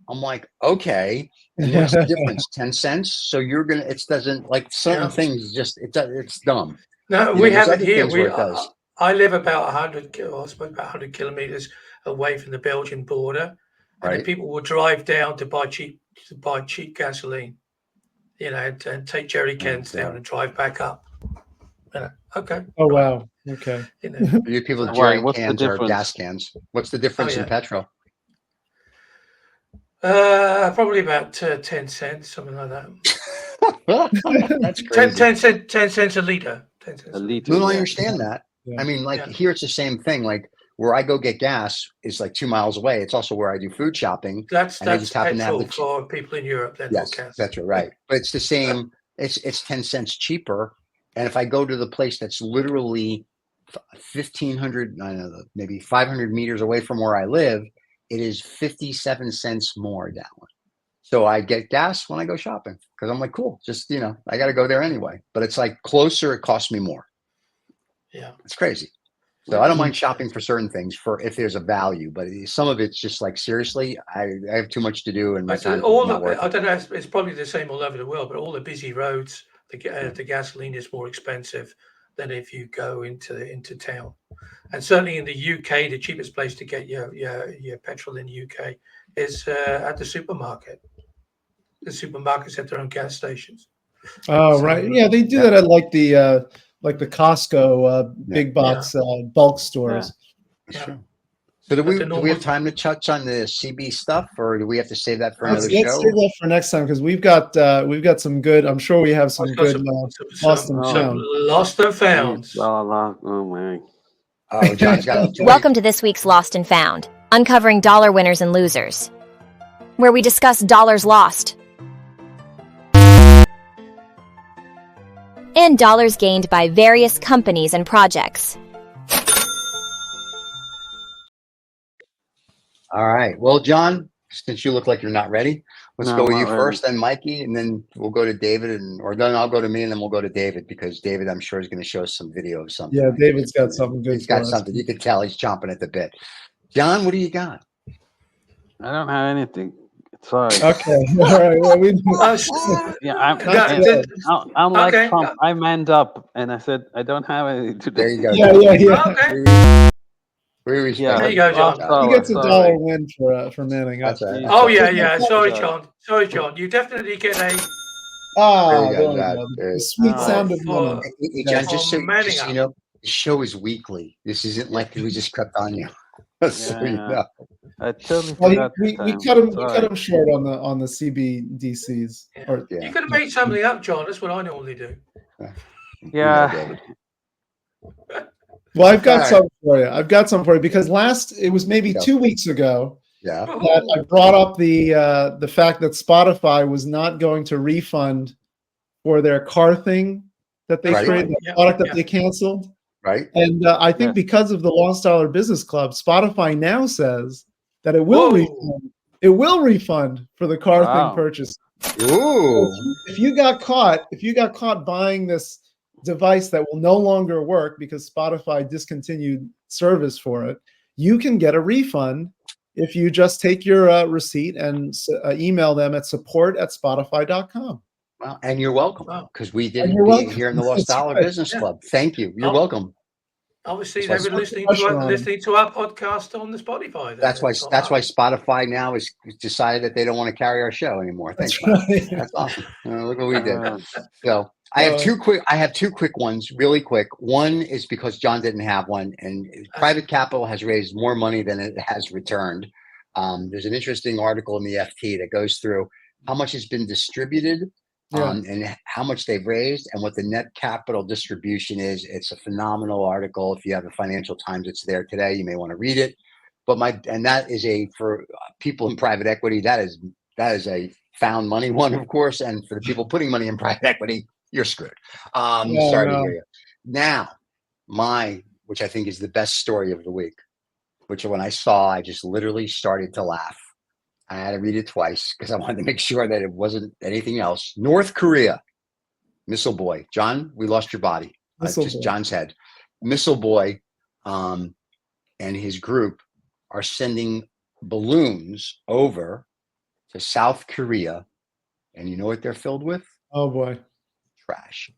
I'm like, okay. And what's the difference? 10 cents? So it doesn't like certain things, just, it's dumb. No, we have it here. I live about 100 kilometers away from the Belgian border. And then people will drive down to buy cheap gasoline, and take jerry cans down and drive back up. Okay. Oh wow. Okay. You people jerry cans or gas cans. What's the difference in petrol? Probably about 10 cents, something like that. That's crazy. 10 cents a liter. 10 cents a liter. No, I understand that. Yeah. I mean, here it's the same thing. Like where I go get gas is like 2 miles away. It's also where I do food shopping. That's petrol for people in Europe. Yes, that's right. But it's the same. It's 10 cents cheaper. And if I go to the place that's literally 1,500, I don't know, maybe 500 meters away from where I live, it is 57 cents more a gallon. So I get gas when I go shopping because I'm like, cool, just, I got to go there anyway. But it's like closer, it costs me more. Yeah. It's crazy. So I don't mind shopping for certain things if there's a value, but some of it's just like, seriously, I have too much to do and my time. I don't know, it's probably the same all over the world, but all the busy roads, the gasoline is more expensive than if you go into town. And certainly in the UK, the cheapest place to get your petrol in the UK is at the supermarket. The supermarkets have their own gas stations. Oh, right. Yeah, they do that at like the Costco big box bulk stores. That's true. So do But we the do we normal- have time to touch on the CB stuff, or do we have to save that for Let's another save show? that for next time because we've got some good. I'm sure we have some I've got good lost and found. lost and found. Oh my. Oh, John's got Welcome to this week's Lost and Found, uncovering dollar winners and losers, where we discuss dollars lost and dollars gained by various companies and projects. All right. Well, John, since you look like you're not ready, let's No, go with I'm you not first, then Mikey, and then we'll go to David, or then I'll go to me, and then we'll go to David because David, I'm sure, is going to show us some video of something. Yeah, David's got something good. He's got for us. something. You can tell he's chomping at the bit. John, what do you got? I don't have anything. Sorry. Okay. All right. Well, Yeah, I'm like Okay. Trump. I manned up and I said I don't have anything to do. There you go. Yeah. Okay. We respect Yeah. There you go, John. He gets a Sorry. dollar win for manning up. That's all right. Oh yeah. Sorry, John. You definitely get a. Ah, There you go, there we John. go. There- The sweet Oh, sound of for- woman. Hey, John, Yeah. just so manning you up. know, the show is weekly. This isn't like we just crept on you. So you Yeah. know. I totally Well, forgot. we this time. cut him. We Sorry. cut him short on the CBDCs. Yeah. Or Yeah. You could have made something up, John. That's what I normally do. Yeah. David. well, I've got All right. some for you. I've got some for you because it was maybe Go. 2 weeks ago Yeah. that I brought up the fact that Spotify was not going to refund for their car thing that they Right. created, the Yeah, product that yeah. they canceled. Right. And I think Yeah. because of the Lost Dollar Business Club, Spotify now says that it will Whoa. refund. It will refund for the car Wow. thing purchase. Ooh. If you got caught buying this device that will no longer work because Spotify discontinued service for it, you can get a refund if you just take your receipt and email them at support@spotify.com. Well, and you're welcome Wow. because we And didn't you're be welcome. here in the Lost That's Dollar right. Business Yeah. Club. Thank you. You're Oh. welcome. Obviously, That's they've why been listening to our podcast on the Spotify. then. That's why Spotify now is decided that they don't want to carry our show anymore. Thanks. That's Bob. right. That's awesome. Look what we did. Uh, So I have two quick ones, really quick. One is because John didn't have one, and private capital has raised more money than it has returned. There's an interesting article in the FT that goes through how much has been distributed and how much they've raised and what the net capital distribution is. It's a phenomenal article. If you have the Financial Times, it's there today. You may want to read it. But that is for people in private equity. That is a found money one, of course. And for the people putting money in private equity, you're screwed. Sorry to hear you. Now, which I think is the best story of the week, which when I saw, I just literally started to laugh. I had to read it twice because I wanted to make sure that it wasn't anything else. North Korea, Missile Boy. John, we lost your body. Just John's head. Missile Boy and his group are sending balloons over to South Korea. And you know what they're filled with? Oh boy. Trash.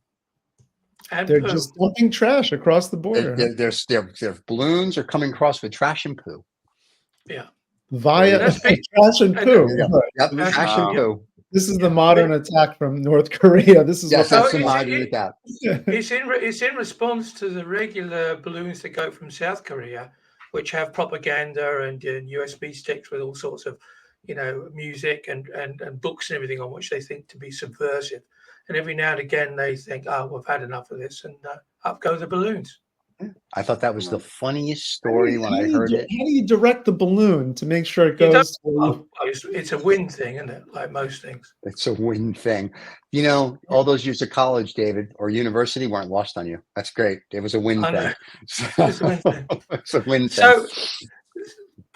And They're poo. just dumping trash across the border. Their balloons are coming across with trash and poo. Yeah. Via That's big. trash and poo. Yep, trash and poo. This is the modern attack from North Korea. This is Yes, what that's the it's- modern attack. It's in response to the regular balloons that go from South Korea, which have propaganda and USB sticks with all sorts of, music and books and everything on which they think to be subversive. And every now and again they think, "Oh, we've had enough of this," and up go the balloons. I thought that was the funniest story when I heard it. How do you direct the balloon to make sure it You goes? It's a wind thing, isn't it? Like most things. It's a win thing. All those years of college, David, or university weren't lost on you. That's great. It was a win I thing. know. It's a win thing. It's a win thing.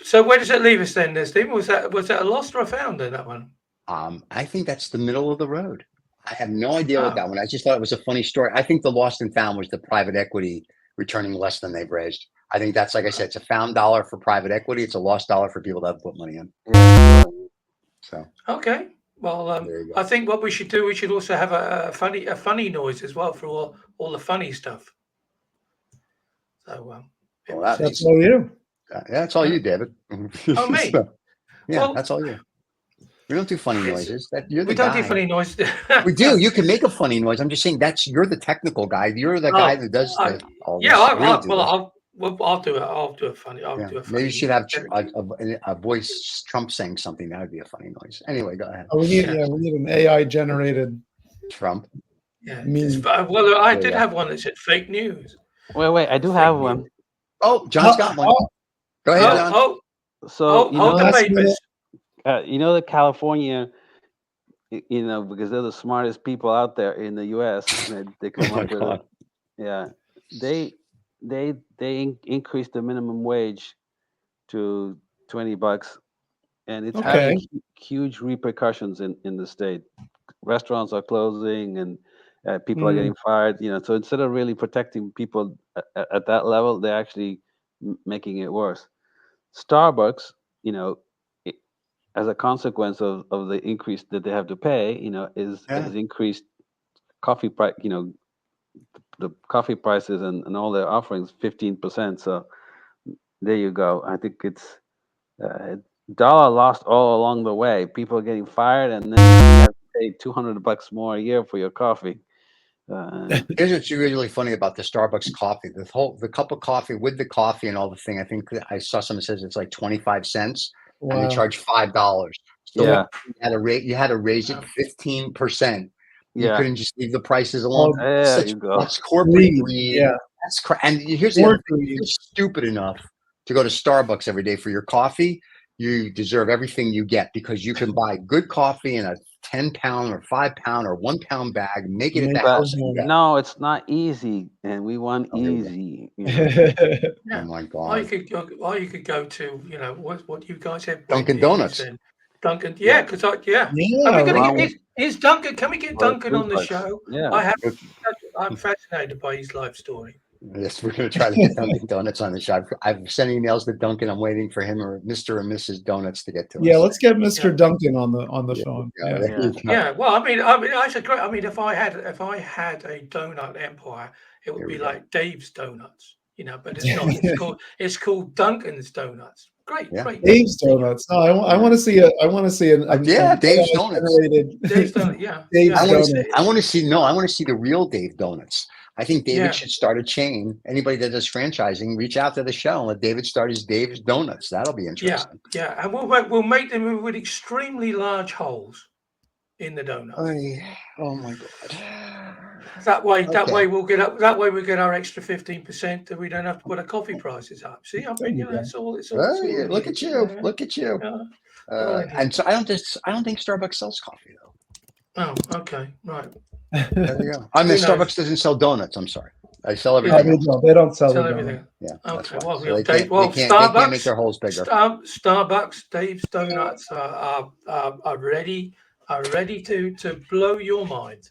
So where does that leave us then, Stephen? Was that a lost or a found in that one? I think that's the middle of the road. I have no idea what that one. I just thought it was a funny story. I think the lost and found was the private equity returning less than they've raised. I think that's, like I said, it's a found dollar for private equity. It's a lost dollar for people that have put money in. So Okay. Well, there you go. I think what we should do, we should also have a funny noise as well for all the funny stuff. So That's all you. That's all you, David. Oh, me? Well, that's all you. We don't do funny noises. You're the we don't guy. do funny noise. We do. You can make a funny noise. I'm just saying you're the technical guy. You're the guy that does all this. Yeah, We don't do this. Well, I'll do it. I'll do a funny. I'll Yeah. do a funny. Maybe you should have a voice Trump saying something. That would be a funny noise. Anyway, go ahead. Oh, we need an AI generated Trump. Yeah. meme. Well, I did Yeah. have one that said fake news. Wait, I do have one. Oh, John's got one. Go ahead, John. So hold the papers. you know that California, because they're the smartest people out there in the U.S. They come up with it. Yeah, they increased the minimum wage to $20, and it's having huge repercussions in the state. Restaurants are closing, and people are getting fired. So instead of really protecting people at that level, they're actually making it worse. Starbucks, as a consequence of the increase that they have to pay, has increased coffee price. The coffee prices and all their offerings 15%. So there you go. I think it's dollar lost all along the way. People are getting fired, and then you have to pay $200 more a year for your coffee. Here's what's really funny about the Starbucks coffee. The cup of coffee with the coffee and all the thing. I think I saw someone says it's like 25 cents, and they charge $5. So you had to raise it 15%. You couldn't just leave the prices alone. That's corporate greed. Yeah, that's and here's the other thing. If you're stupid enough to go to Starbucks every day for your coffee, you deserve everything you get, because you can buy good coffee in a 10-pound or 5-pound or 1-pound bag, make it at the house. No, it's not easy, and we want easy. Oh my God! Or you could go to what you guys have, Dunkin' Donuts. And Dunkin', because is Duncan? Can we get Duncan on the show? Yeah, I'm fascinated by his life story. Yes, we're going to try to get Dunkin' Donuts on the show. I've sent emails to Duncan. I'm waiting for him or Mr. or Mrs. Donuts to get to us. Yeah, let's get Mr. Duncan on the phone. Well, I mean, I should agree. I mean, if I had a donut empire, it would be like Dave's Donuts, but it's not. It's called Duncan's Donuts. Great. Dave's Donuts. No, I want to see Dave's Donuts. Dave's Donuts. Yeah. I want to see the real Dave Donuts. I think David should start a chain. Anybody that does franchising, reach out to the show and let David start his Dave's Donuts. That'll be interesting. Yeah, and we'll make them with extremely large holes in the donuts. Oh my God! That way we'll get up. That way we get our extra 15%, that we don't have to put our coffee prices up. See, I mean, it's all. Look at you! Look at you! And so I don't think Starbucks sells coffee though. Oh, okay, right. There you go. I mean, Starbucks doesn't sell donuts. I'm sorry. I sell everything. They don't sell everything. Yeah. Okay. They Starbucks. can't make their holes bigger. Starbucks, Dave's Donuts are ready to blow your mind.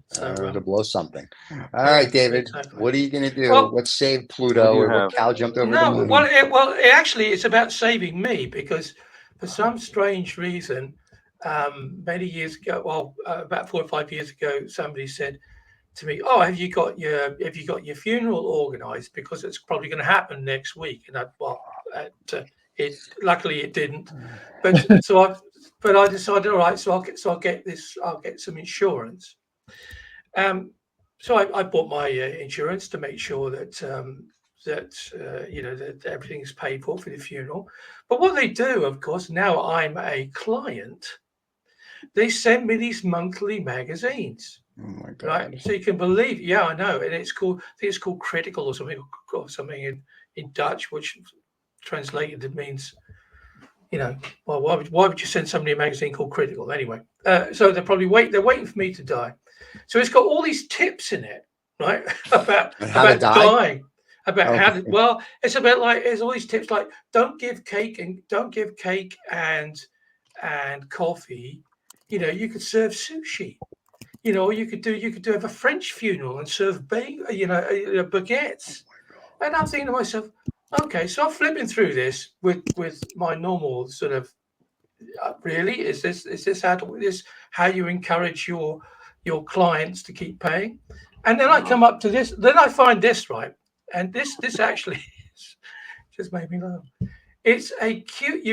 So, to blow something. All right, David. Exactly. What are you going to do? Let's save Pluto, or Cal jumped over the moon. It's about saving me, because for some strange reason, many years ago, about 4 or 5 years ago, somebody said to me, "Oh, have you got your funeral organised? Because it's probably going to happen next week." And luckily it didn't. But I decided, all right, so I'll get some insurance. So I bought my insurance to make sure that everything's paid for the funeral. But what they do, of course, now I'm a client, they send me these monthly magazines. Oh my God! Right, so you can believe, I know, and I think it's called Critical or something in Dutch, which translated it means, well, why would you send somebody a magazine called Critical anyway? So they're waiting for me to die. So it's got all these tips in it, right, about dying, about how to. Well, it's about there's all these tips like don't give cake and coffee. You could serve sushi. Or you could have a French funeral and serve baguettes. And I'm thinking to myself, okay, so I'm flipping through this with my normal sort of. Really, is this how you encourage your clients to keep paying? And then I come up to this. Then I find this, right, and this actually just made me laugh. It's a cute.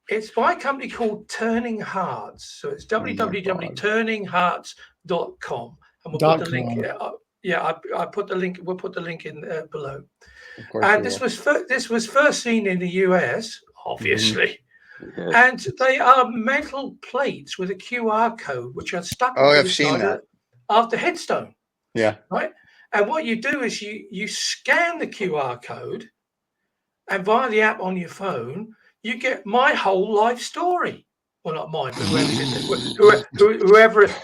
It's by a company called Turning Hearts. So it's www.turninghearts.com. And we'll put the link. Yeah, I put the link. We'll put the link in below. Of course And we this was first seen in the US, obviously. Yes. And they are metal plates with a QR code, which are stuck Oh, into I've the seen side that. of the headstone. Yeah. Right. And what you do is you scan the QR code, and via the app on your phone, you get my whole life story. Well, not mine, but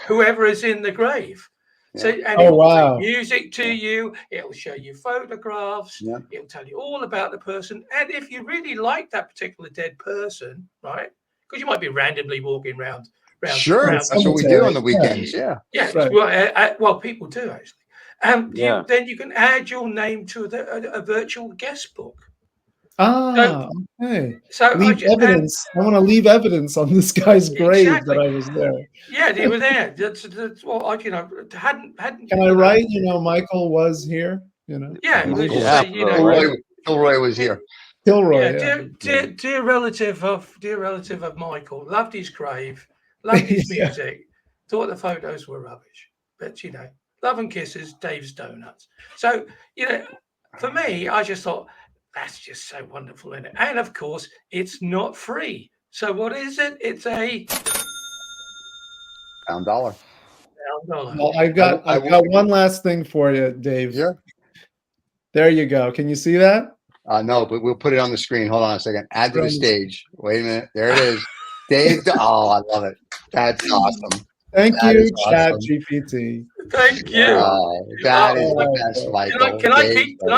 whoever is in the grave. So, and it will play music to you. It will show you photographs. Yeah. It will tell you all about the person. And if you really like that particular dead person, right? Because you might be randomly walking around. Sure, that's what we do on the weekends. Yeah. Yeah. Right. Well, people do actually. Then you can add your name to a virtual guest book. Okay. So leave evidence. I want to leave evidence on this guy's grave that I was there. Yeah, they were there. That's well, hadn't. Can I write? Michael was here. Yeah, Kilroy was here. Kilroy. Yeah, dear relative of Michael, loved his grave, loved his music, thought the photos were rubbish, but love and kisses, Dave's Donuts. So for me, I just thought, that's just so wonderful, isn't it? And of course, it's not free. So what is it? It's a $1. $1. Well, I've got one last thing for you, Dave. Yeah. There you go. Can you see that? No, but we'll put it on the screen. Hold on a second. Add to the stage. Wait a minute. There it is. Dave. Oh, I love it. That's awesome. Thank you, ChatGPT. Thank you. That is the best, Michael. Can I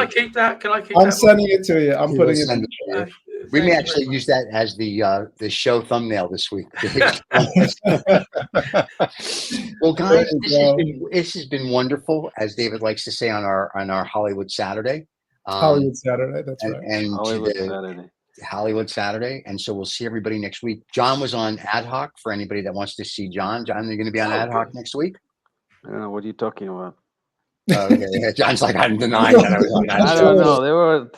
keep that? I'm sending it to you. I'm putting it in the chat. We may actually use that as the show thumbnail this week. Well, guys, this has been wonderful, as David likes to say on our Hollywood Saturday. Hollywood Saturday, that's right. And Hollywood Saturday. And so we'll see everybody next week. John was on Ad Hoc for anybody that wants to see John. John, you're going to be on Ad Hoc next week? I don't know. What are you talking about? Okay. John's like, I'm denying that I was on Ad Hoc. I don't know. There were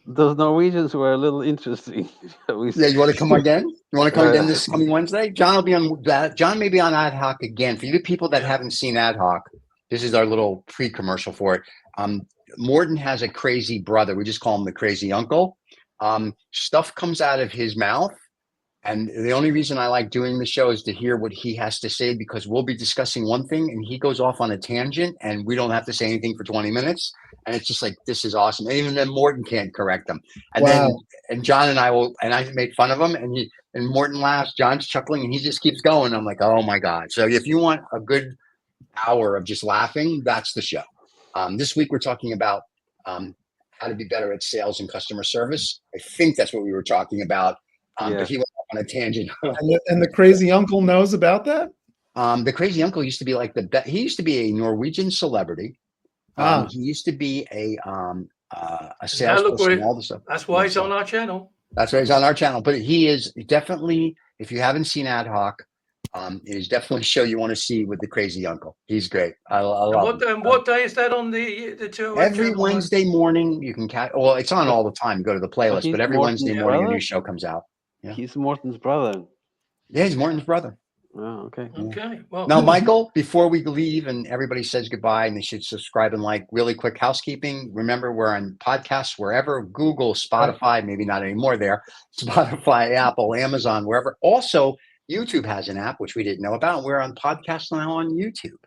those Norwegians were a little interesting. Yeah, you want to come again? You want to come again this coming Wednesday? John will be on that. John may be on Ad Hoc again. For you people that haven't seen Ad Hoc, this is our little pre-commercial for it. Morton has a crazy brother. We just call him the crazy uncle. Stuff comes out of his mouth. And the only reason I like doing the show is to hear what he has to say, because we'll be discussing one thing and he goes off on a tangent and we don't have to say anything for 20 minutes. And it's just like, this is awesome. And even then Morton can't correct him. And then John and I make fun of him and Morton laughs, John's chuckling and he just keeps going. I'm like, oh my God. So if you want a good hour of just laughing, that's the show. This week we're talking about how to be better at sales and customer service. I think that's what we were talking about. But he went off on a tangent. and the crazy uncle knows about that? The crazy uncle used to be like he used to be a Norwegian celebrity. He used to be a salesperson. All the stuff. That's why he's on our channel. That's why he's on our channel. But he is definitely, if you haven't seen Ad Hoc, it is definitely a show you want to see with the crazy uncle. He's great. I love him. And what day is that on the two? Every Wednesday morning you can catch. Well, it's on all the time. You go to the playlist, but every Wednesday morning a new show comes out. Yeah. He's Morton's brother. Yeah, he's Morton's brother. Oh, okay. Okay. Well, now, Michael, before we leave and everybody says goodbye and they should subscribe and like, really quick housekeeping. Remember, we're on podcasts wherever, Google, Spotify, maybe not anymore there, Spotify, Apple, Amazon, wherever. Also, YouTube has an app, which we didn't know about. We're on podcasts now on YouTube.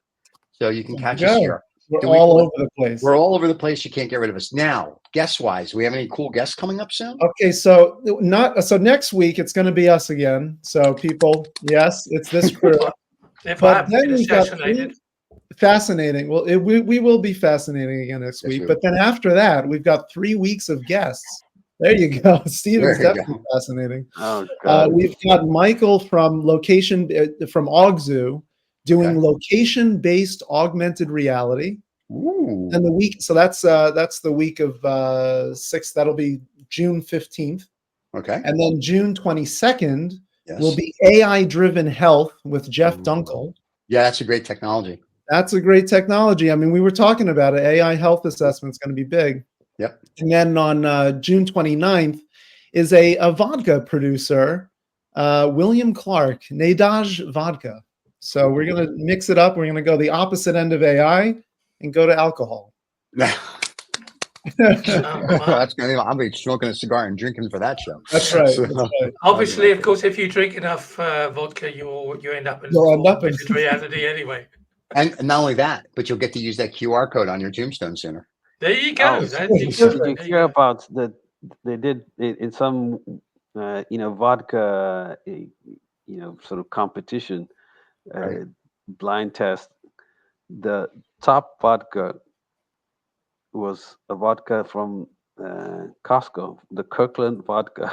So you can catch us here. We're all over the place. We're all over the place. You can't get rid of us. Now, guest-wise, do we have any cool guests coming up soon? Okay, so next week it's going to be us again. So people, yes, it's this crew. But then we've got fascinating. Well, we will be fascinating again next week. But then after that, we've got 3 weeks of guests. There you go. Steven's definitely fascinating. Oh, God. We've got Michael from Augzu. Doing location-based augmented reality. Ooh. And the week, so that's the week of 6th. That'll be June 15th. Okay. And then June 22nd will be AI-driven health with Jeff Dunkel. Yeah, that's a great technology. That's a great technology. I mean, we were talking about it. AI health assessment is going to be big. Yep. And then on June 29th is a vodka producer, William Clark, Nadaj Vodka. So we're going to mix it up. We're going to go the opposite end of AI and go to alcohol. That's gonna. I'll be smoking a cigar and drinking for that show. That's right. So- That's right. Obviously, of course, if you drink enough vodka, you end up in You'll end up in- reality anyway. And not only that, but you'll get to use that QR code on your tombstone sooner. There you go. Oh, That's did you exactly- hear about that? They did in some, vodka, sort of competition, Right. blind test. The top vodka was a vodka from Costco, the Kirkland vodka.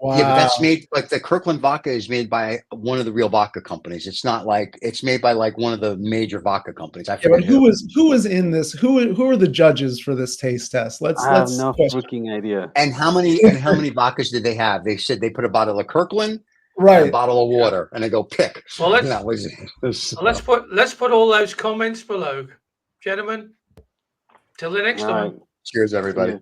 Wow. Yeah, but that's made like the Kirkland vodka is made by one of the real vodka companies. It's not like it's made by like one of the major vodka companies. I Yeah, forget but who was in this? Who are the judges for this taste test? Let's I have let's no question. freaking idea. And how many vodkas did they have? They said they put a bottle of Kirkland and a Right. bottle of water, and they go pick. Well, let's- And that was Well, let's put all those comments below, gentlemen. Till the next All time. right. cheers, everybody. See ya.